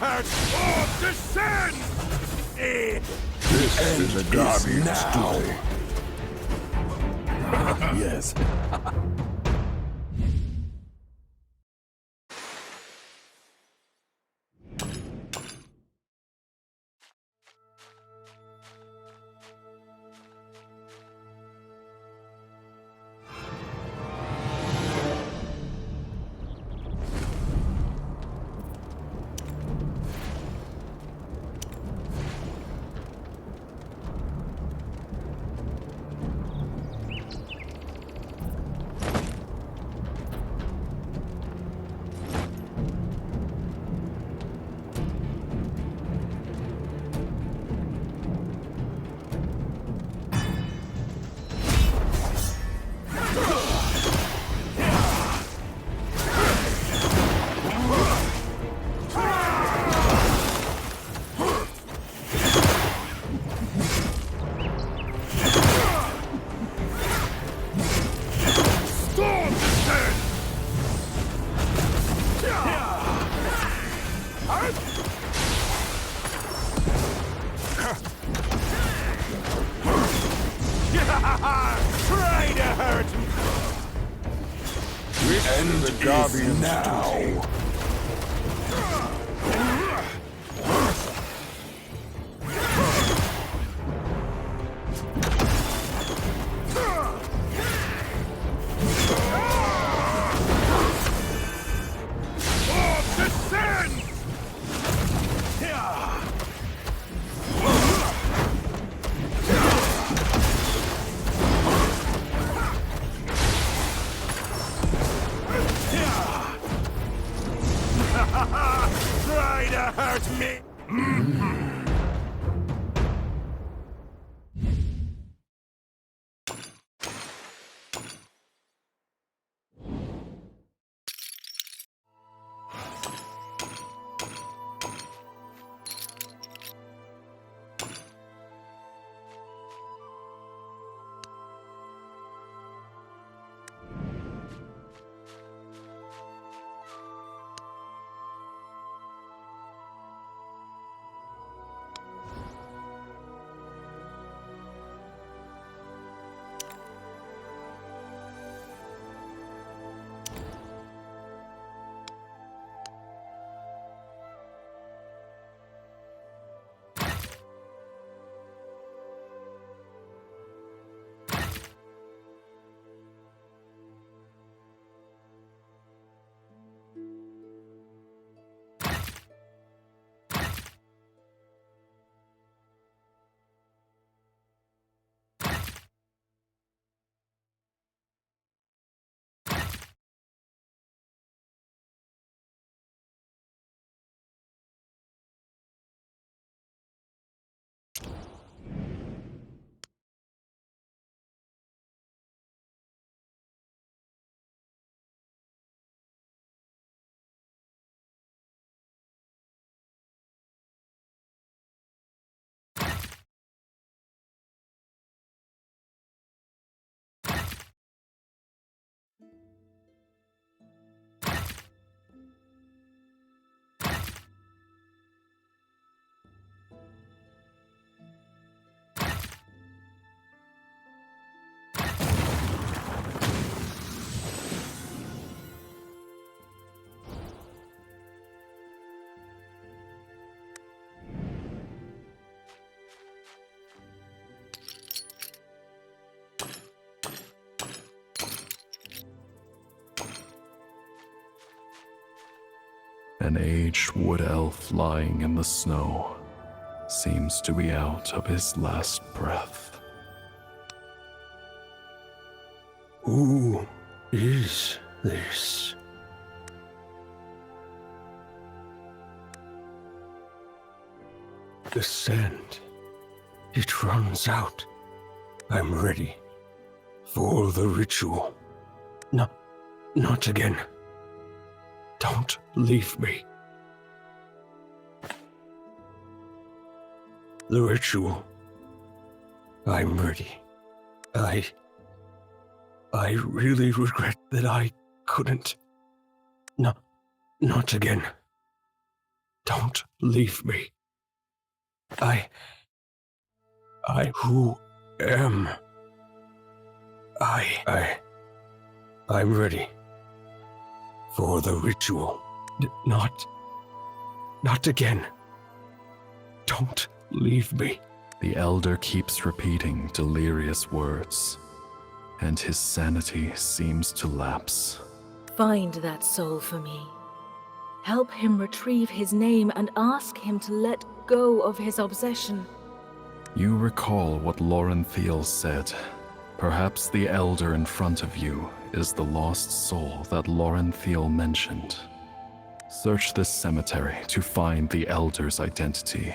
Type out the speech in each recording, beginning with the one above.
hurt or descend! This is a Guardian's duty. Yes. Try to hurt me! End the Guardian's now. Try to hurt me! An aged wood elf lying in the snow seems to be out of his last breath. Who is this? The sand. It runs out. I'm ready. For the ritual. No, not again. Don't leave me. The ritual. I'm ready. I really regret that I couldn't. No, not again. Don't leave me. Who am I'm ready for the ritual. Not again. Don't leave me. The elder keeps repeating delirious words, and his sanity seems to lapse. Find that soul for me. Help him retrieve his name and ask him to let go of his obsession. You recall what Lauren Thiel said. Perhaps the elder in front of you is the lost soul that Lauren Thiel mentioned. Search this cemetery to find the elder's identity.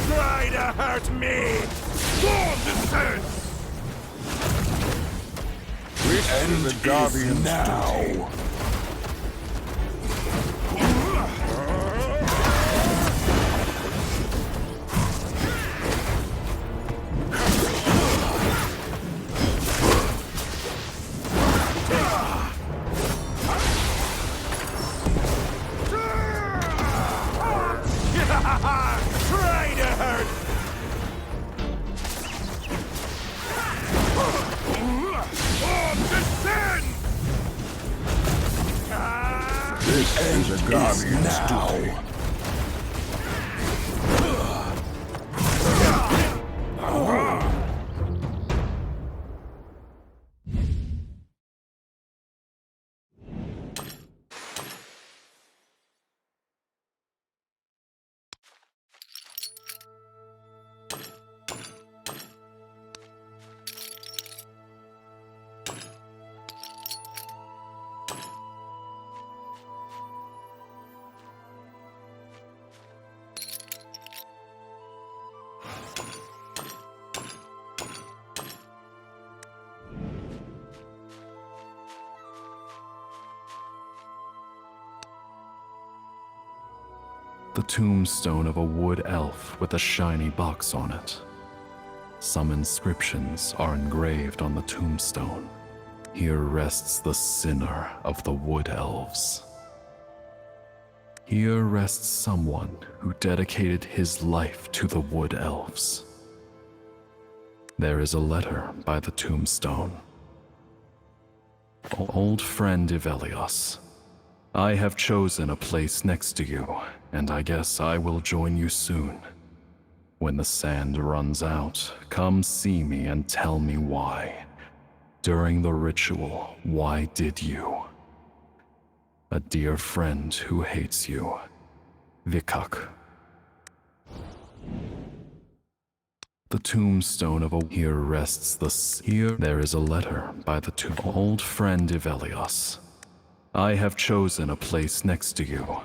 Try to hurt me! Storm descends! End the Guardians now. Try to hurt! Storm descends! End the Guardians now. The tombstone of a wood elf with a shiny box on it. Some inscriptions are engraved on the tombstone. Here rests the sinner of the wood elves. Here rests someone who dedicated his life to the wood elves. There is a letter by the tombstone. Old friend Ivelios, I have chosen a place next to you, and I guess I will join you soon. When the sand runs out, come see me and tell me why. During the ritual, why did you? A dear friend who hates you, Vikak. The tombstone of a here rests the here there is a letter by the old friend Ivelios. I have chosen a place next to you.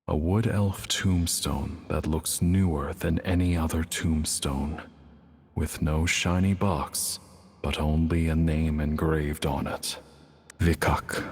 A wood elf tombstone that looks newer than any other tombstone, with no shiny box, but only a name engraved on it. Vikak.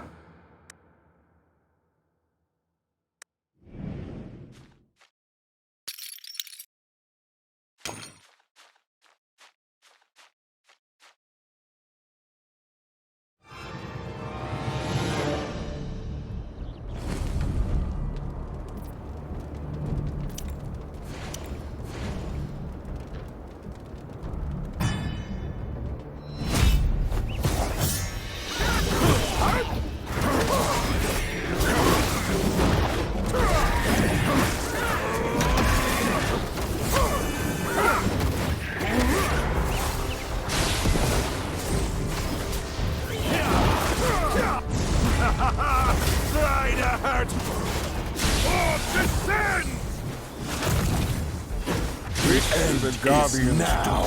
end the Guardians now.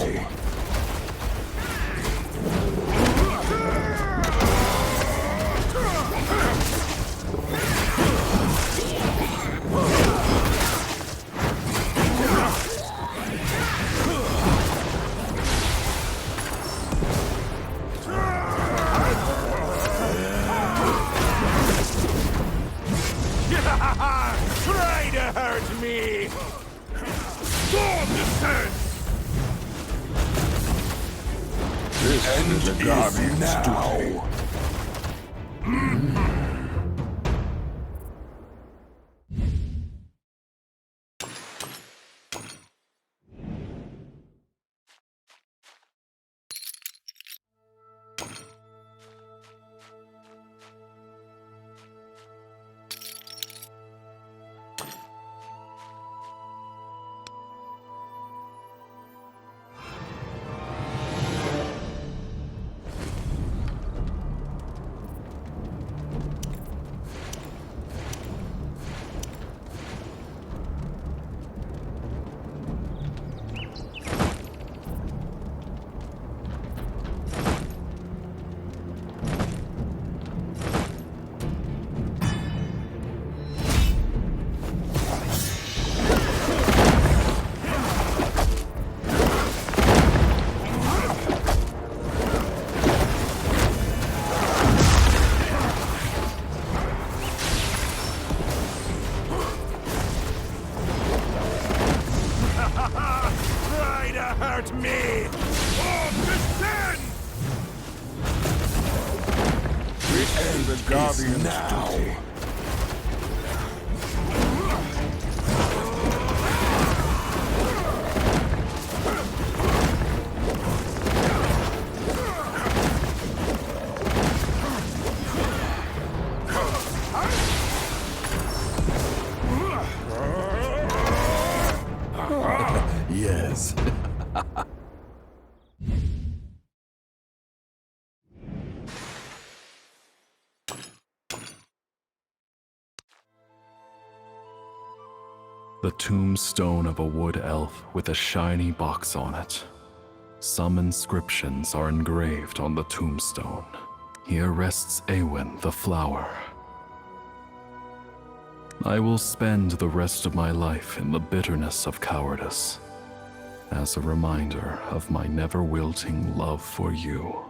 Try to hurt me! Storm descends! This end the Guardians now. Try to hurt me! Storm descends! We end the Guardians now. Yes. The tombstone of a wood elf with a shiny box on it. Some inscriptions are engraved on the tombstone. Here rests Awen the flower. I will spend the rest of my life in the bitterness of cowardice, as a reminder of my never-wilting love for you.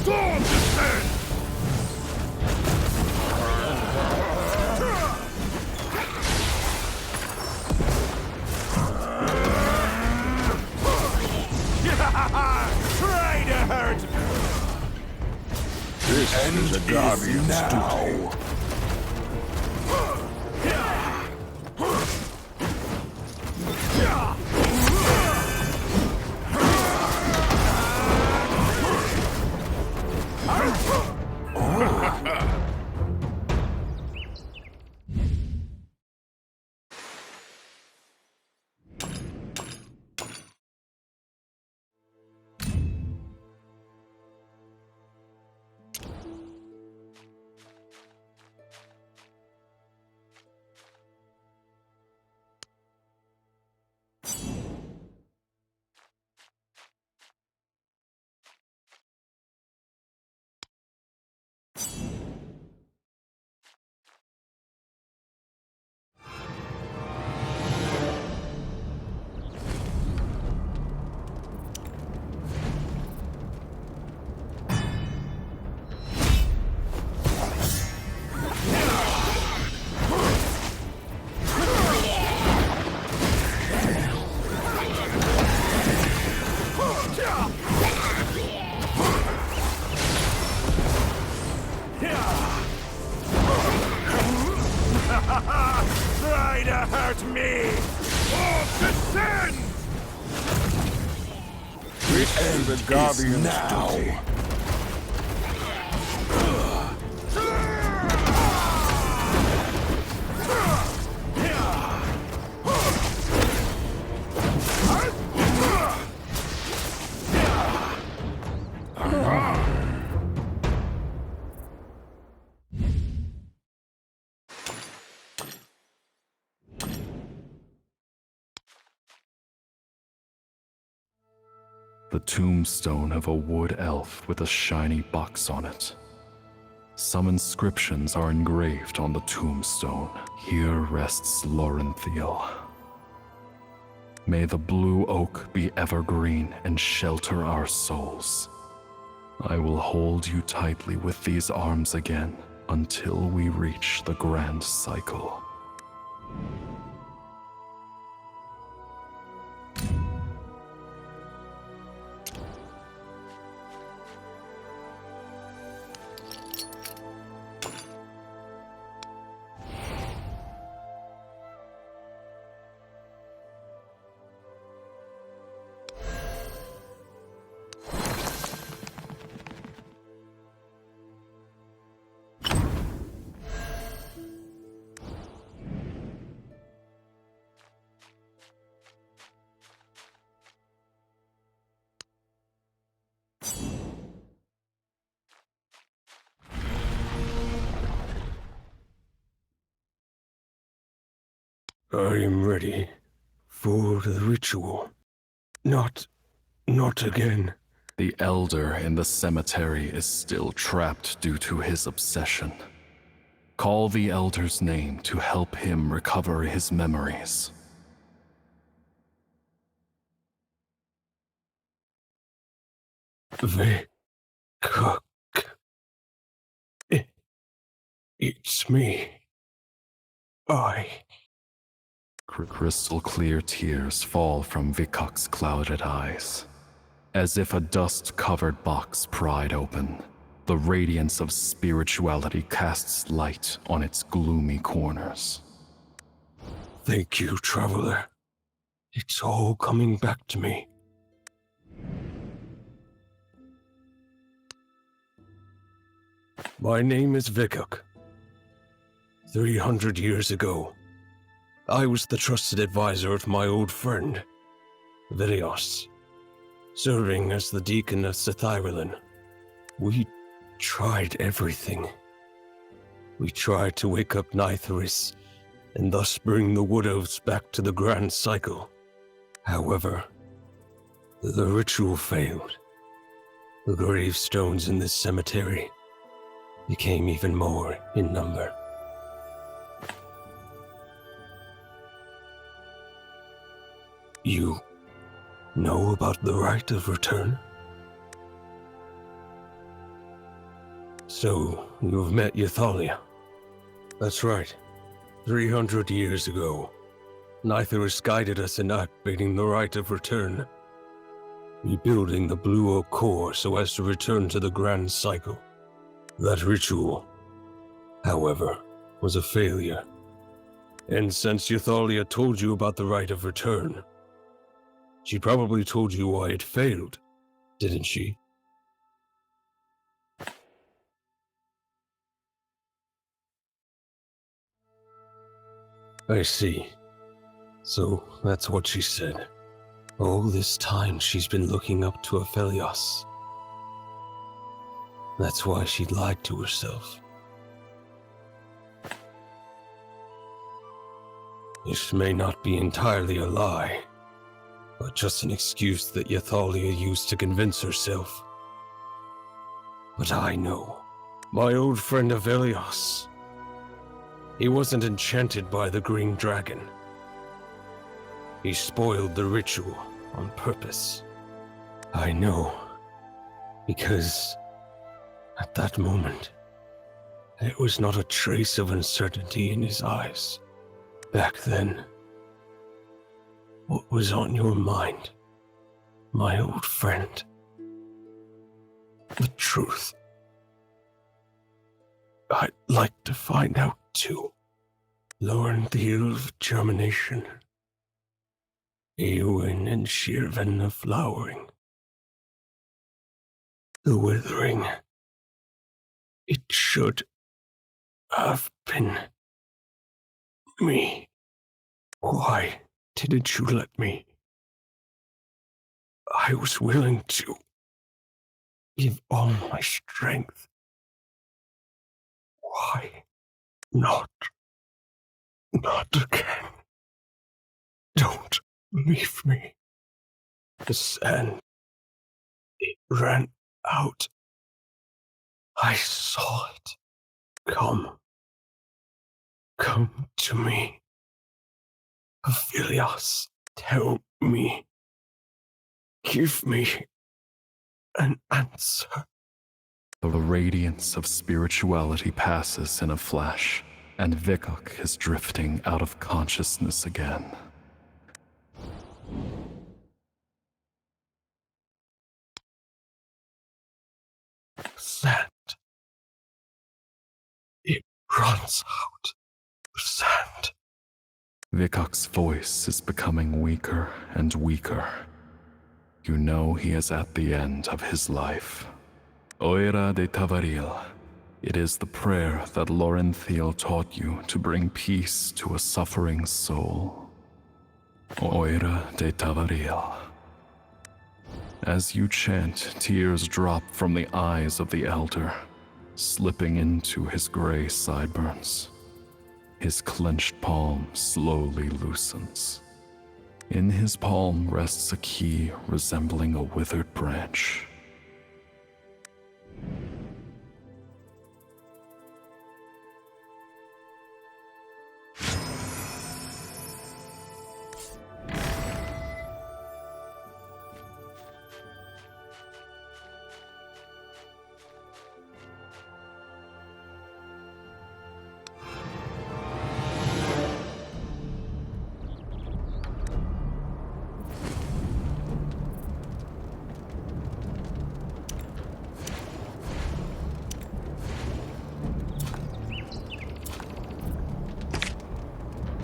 Storm descends! Try to hurt me! This end the Guardians now. This is the Guardian's duty. The tombstone of a wood elf with a shiny box on it. Some inscriptions are engraved on the tombstone. Here rests Lorenthiel. May the blue oak be evergreen and shelter our souls. I will hold you tightly with these arms again until we reach the grand cycle. I am ready for the ritual. Not again. The elder in the cemetery is still trapped due to his obsession. Call the elder's name to help him recover his memories. Cook. It's me. Crystal clear tears fall from Vikok's clouded eyes. As if a dust-covered box pried open, the radiance of spirituality casts light on its gloomy corners. Thank you, Traveler. It's all coming back to me. My name is Vikok. 300 years ago, I was the trusted advisor of my old friend, Vilios, serving as the deacon of Sethyrelin. We tried everything. We tried to wake up Nitharis, and thus bring the Wood Elves back to the grand cycle. However, the ritual failed. The gravestones in this cemetery became even more in number. You know about the rite of return? So, you've met Ythalia. That's right. 300 years ago, Nitharis guided us in activating the rite of return, rebuilding the Blue Oak core so as to return to the grand cycle. That ritual, however, was a failure. And since Ythalia told you about the rite of return, she probably told you why it failed, didn't she? I see. So that's what she said. All this time she's been looking up to Aphelios. That's why she lied to herself. This may not be entirely a lie, but just an excuse that Ythalia used to convince herself. But I know. My old friend Aphelios. He wasn't enchanted by the green dragon. He spoiled the ritual on purpose. I know, because at that moment, there was not a trace of uncertainty in his eyes. Back then, what was on your mind, my old friend? The truth. I'd like to find out too. Lorenthiel of germination, Eowyn and Shirvan of flowering. The withering. It should have been me. Why didn't you let me? I was willing to give all my strength. Why not? Not again. Don't leave me. The sand, it ran out. I saw it. Come. Come to me. Aphelios, tell me. Give me an answer. The radiance of spirituality passes in a flash, and Vikok is drifting out of consciousness again. Sand. It runs out. Sand. Vikok's voice is becoming weaker and weaker. You know he is at the end of his life. Oira de Tavaril. It is the prayer that Laurenthiel taught you to bring peace to a suffering soul. Oira de Tavaril. As you chant, tears drop from the eyes of the elder, slipping into his gray sideburns. His clenched palm slowly loosens. In his palm rests a key resembling a withered branch.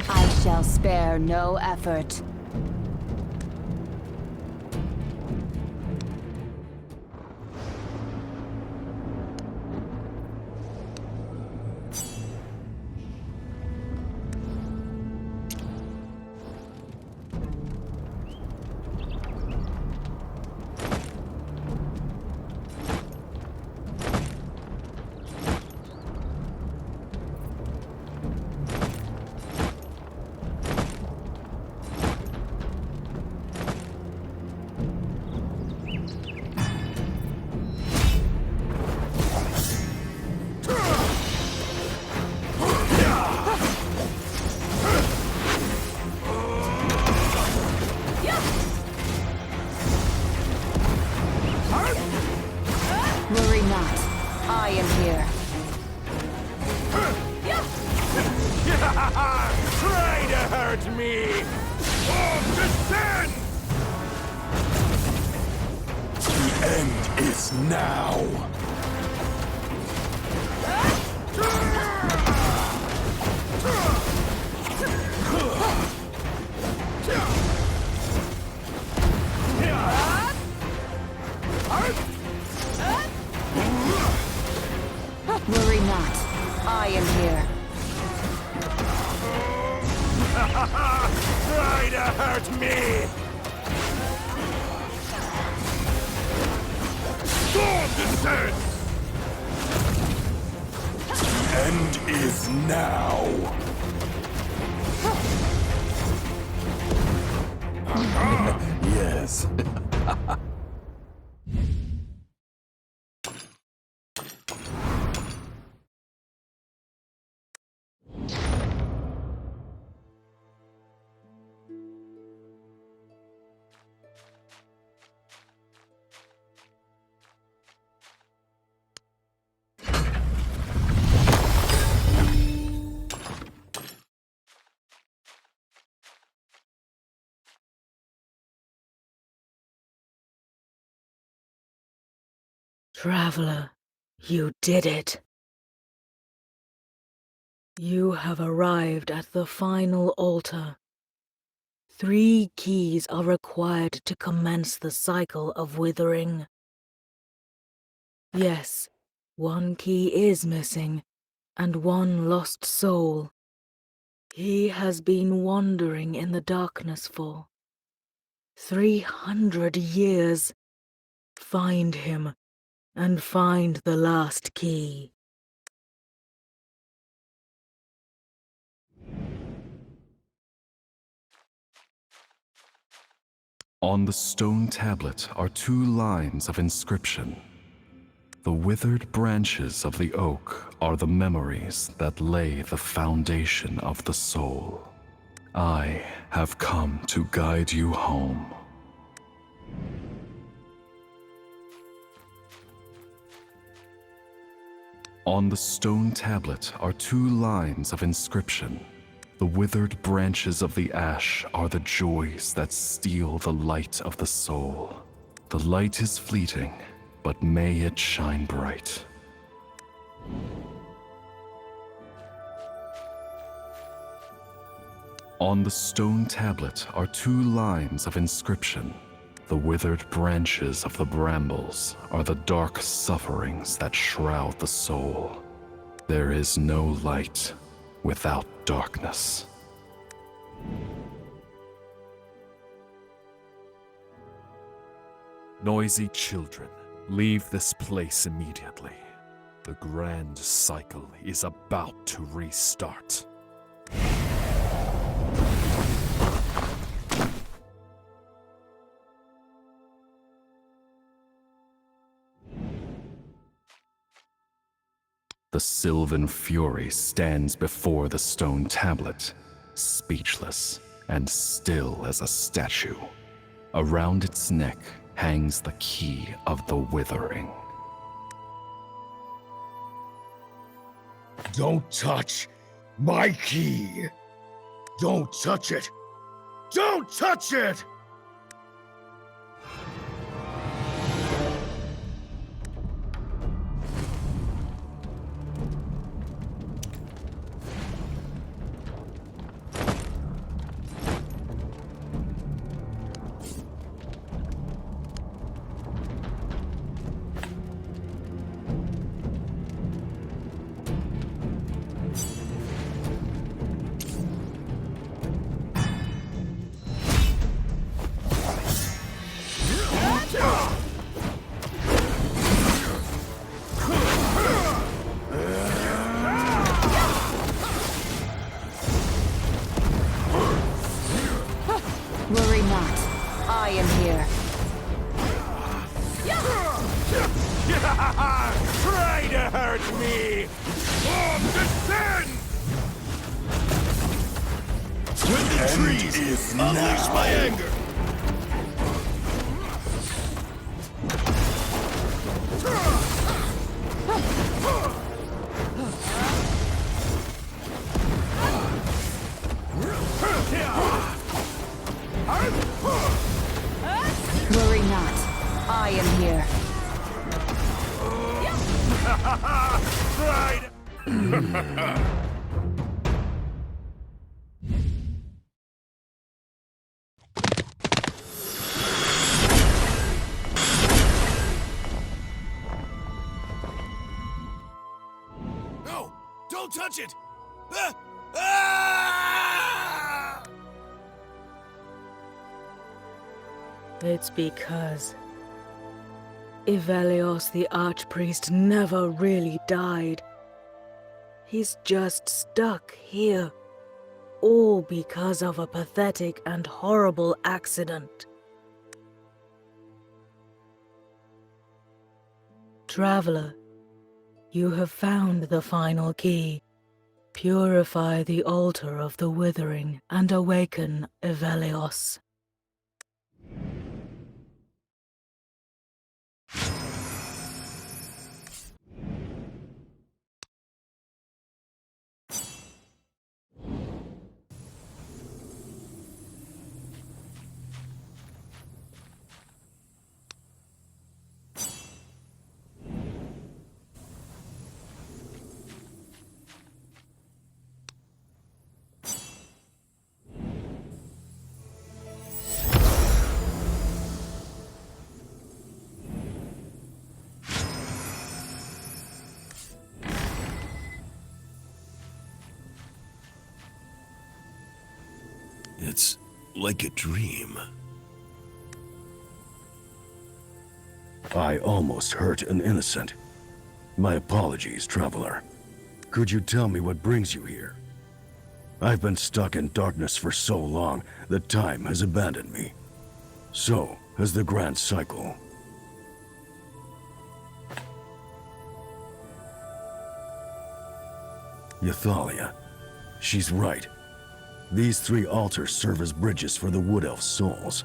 I shall spare no effort. Worry not. I am here. Try to hurt me! On descend! The end is now. Worry not. I am here. Try to hurt me! Storm descends! The end is now. Yes. Traveler, you did it. You have arrived at the final altar. 3 keys are required to commence the cycle of withering. Yes, one key is missing, and one lost soul. He has been wandering in the darkness for 300 years. Find him, and find the last key. On the stone tablet are 2 lines of inscription. The withered branches of the oak are the memories that lay the foundation of the soul. I have come to guide you home. On the stone tablet are 2 lines of inscription. The withered branches of the ash are the joys that steal the light of the soul. The light is fleeting, but may it shine bright. On the stone tablet are 2 lines of inscription. The withered branches of the brambles are the dark sufferings that shroud the soul. There is no light without darkness. Noisy children, leave this place immediately. The grand cycle is about to restart. The Sylvan Fury stands before the stone tablet, speechless and still as a statue. Around its neck hangs the key of the Withering. Don't touch my key! Don't touch it! Don't touch it! Worry not. I am here. Try to hurt me! Form descend! When the trees unleash my anger! Worry not. I am here. Try to... No! Don't touch it! Ah! Ah! It's because Ivelios the Archpriest never really died. He's just stuck here, all because of a pathetic and horrible accident. Traveler, you have found the final key. Purify the altar of the Withering and awaken Ivelios. It's like a dream. I almost hurt an innocent. My apologies, traveler. Could you tell me what brings you here? I've been stuck in darkness for so long that time has abandoned me. So has the grand cycle. Yathalia. She's right. These 3 altars serve as bridges for the Wood Elf's souls.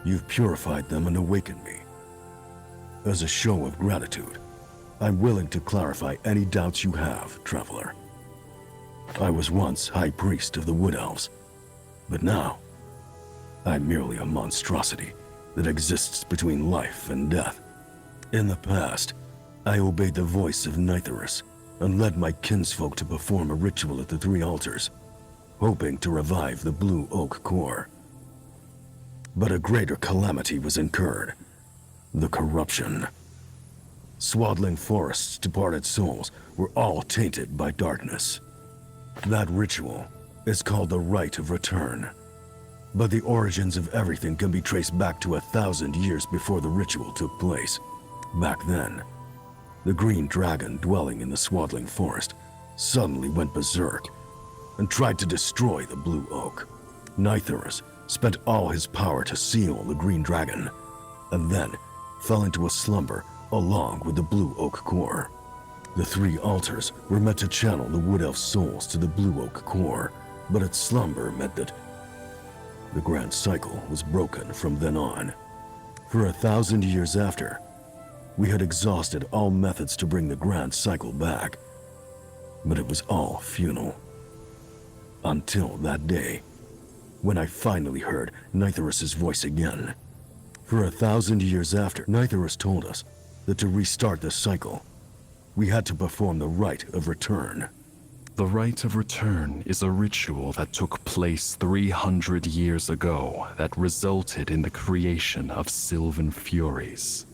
You've purified them and awakened me. As a show of gratitude, I'm willing to clarify any doubts you have, traveler. I was once High Priest of the Wood Elves, but now I'm merely a monstrosity that exists between life and death. In the past, I obeyed the voice of Nithorus and led my kinsfolk to perform a ritual at the 3 altars, hoping to revive the blue oak core. But a greater calamity was incurred: the corruption. Swaddling Forest's departed souls were all tainted by darkness. That ritual is called the Rite of Return. But the origins of everything can be traced back to 1,000 years before the ritual took place. Back then, the green dragon dwelling in the Swaddling Forest suddenly went berserk and tried to destroy the blue oak. Nithorus spent all his power to seal the green dragon, and then fell into a slumber along with the blue oak core. The 3 altars were meant to channel the Wood Elf souls to the blue oak core, but its slumber meant that the grand cycle was broken from then on. For 1,000 years after, we had exhausted all methods to bring the grand cycle back, but it was all futile. Until that day, when I finally heard Nithorus' voice again. For 1,000 years after, Nithorus told us that to restart the cycle, we had to perform the Rite of Return. The Rite of Return is a ritual that took place 300 years ago that resulted in the creation of Sylvan Furies,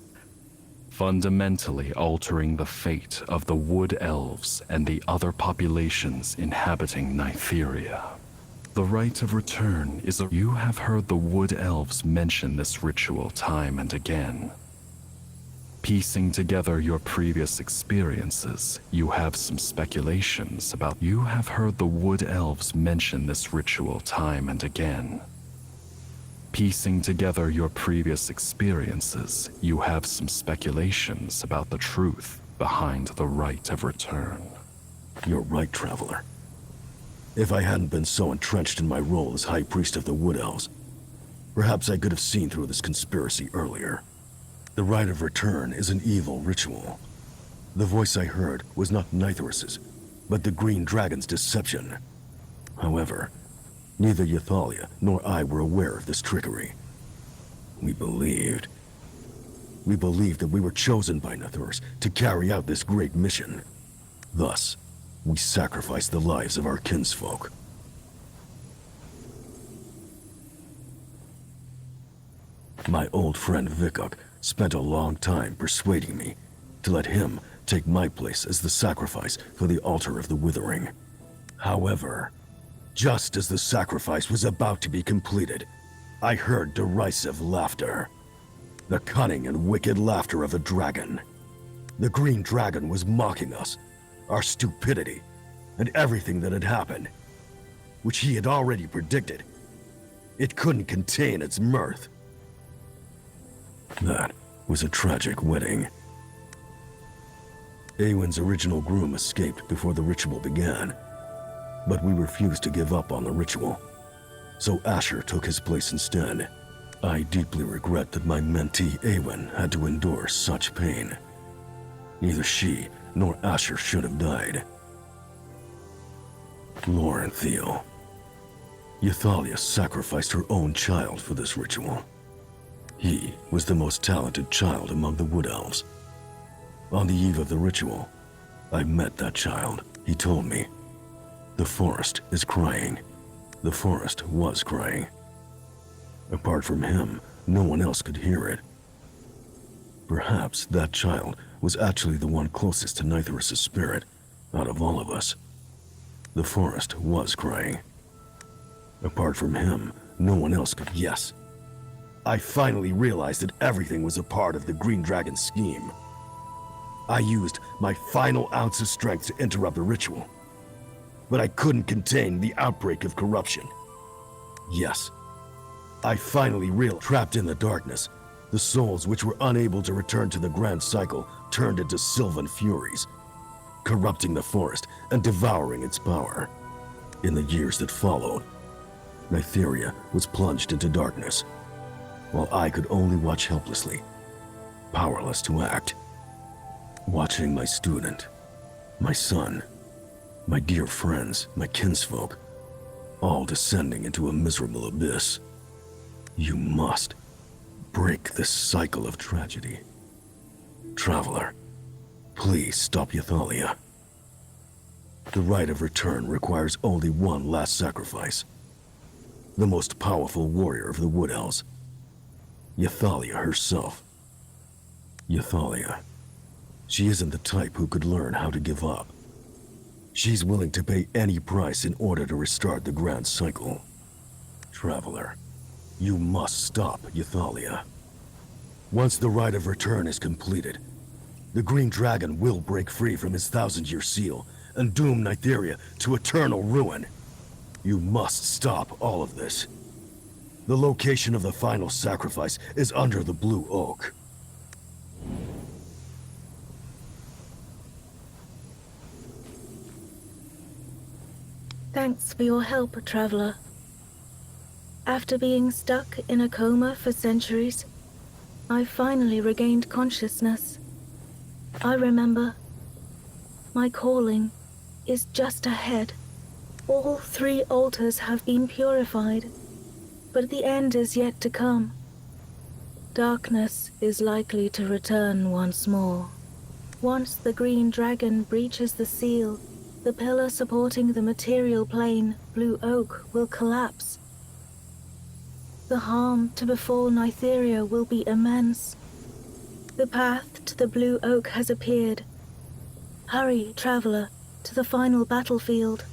fundamentally altering the fate of the Wood Elves and the other populations inhabiting Nytheria. The Rite of Return is a... You have heard the Wood Elves mention this ritual time and again. Piecing together your previous experiences, you have some speculations about... You have heard the Wood Elves mention this ritual time and again. Piecing together your previous experiences, you have some speculations about the truth behind the Rite of Return. You're right, traveler. If I hadn't been so entrenched in my role as High Priest of the Wood Elves, perhaps I could have seen through this conspiracy earlier. The Rite of Return is an evil ritual. The voice I heard was not Nithorus's, but the Green Dragon's deception. However, neither Yathalia nor I were aware of this trickery. We believed that we were chosen by Nithorus to carry out this great mission. Thus, we sacrificed the lives of our kinsfolk. My old friend Vikuk spent a long time persuading me to let him take my place as the sacrifice for the altar of the Withering. However, just as the sacrifice was about to be completed, I heard derisive laughter. The cunning and wicked laughter of a dragon. The Green Dragon was mocking us, our stupidity, and everything that had happened, which he had already predicted. It couldn't contain its mirth. That was a tragic wedding. Awen's original groom escaped before the ritual began, but we refused to give up on the ritual, so Asher took his place instead. I deeply regret that my mentee Awen had to endure such pain. Neither she nor Asher should have died. Lauren Theo. Yathalia sacrificed her own child for this ritual. He was the most talented child among the Wood Elves. On the eve of the ritual, I met that child. He told me, "The forest is crying." The forest was crying. Apart from him, no one else could hear it. Perhaps that child was actually the one closest to Nithorus' spirit out of all of us. The forest was crying. Apart from him, no one else could guess. I finally realized that everything was a part of the Green Dragon's scheme. I used my final ounce of strength to interrupt the ritual, but I couldn't contain the outbreak of corruption. Yes, I finally realized, trapped in the darkness, the souls which were unable to return to the grand cycle turned into sylvan furies, corrupting the forest and devouring its power. In the years that followed, Nytheria was plunged into darkness, while I could only watch helplessly, powerless to act. Watching my student, my son, my dear friends, my kinsfolk, all descending into a miserable abyss. You must break this cycle of tragedy. Traveler, please stop Ythalia. The rite of return requires only one last sacrifice. The most powerful warrior of the Wood Elves, Ythalia herself. Ythalia. She isn't the type who could learn how to give up. She's willing to pay any price in order to restart the grand cycle. Traveler, you must stop Ythalia. Once the rite of return is completed, the Green Dragon will break free from his 1,000-year seal and doom Nytheria to eternal ruin. You must stop all of this. The location of the final sacrifice is under the Blue Oak. Thanks for your help, Traveler. After being stuck in a coma for centuries, I finally regained consciousness. I remember. My calling is just ahead. All 3 altars have been purified, but the end is yet to come. Darkness is likely to return once more. Once the Green Dragon breaches the seal, the pillar supporting the material plane, Blue Oak, will collapse. The harm to befall Nytheria will be immense. The path to the Blue Oak has appeared. Hurry, Traveler, to the final battlefield.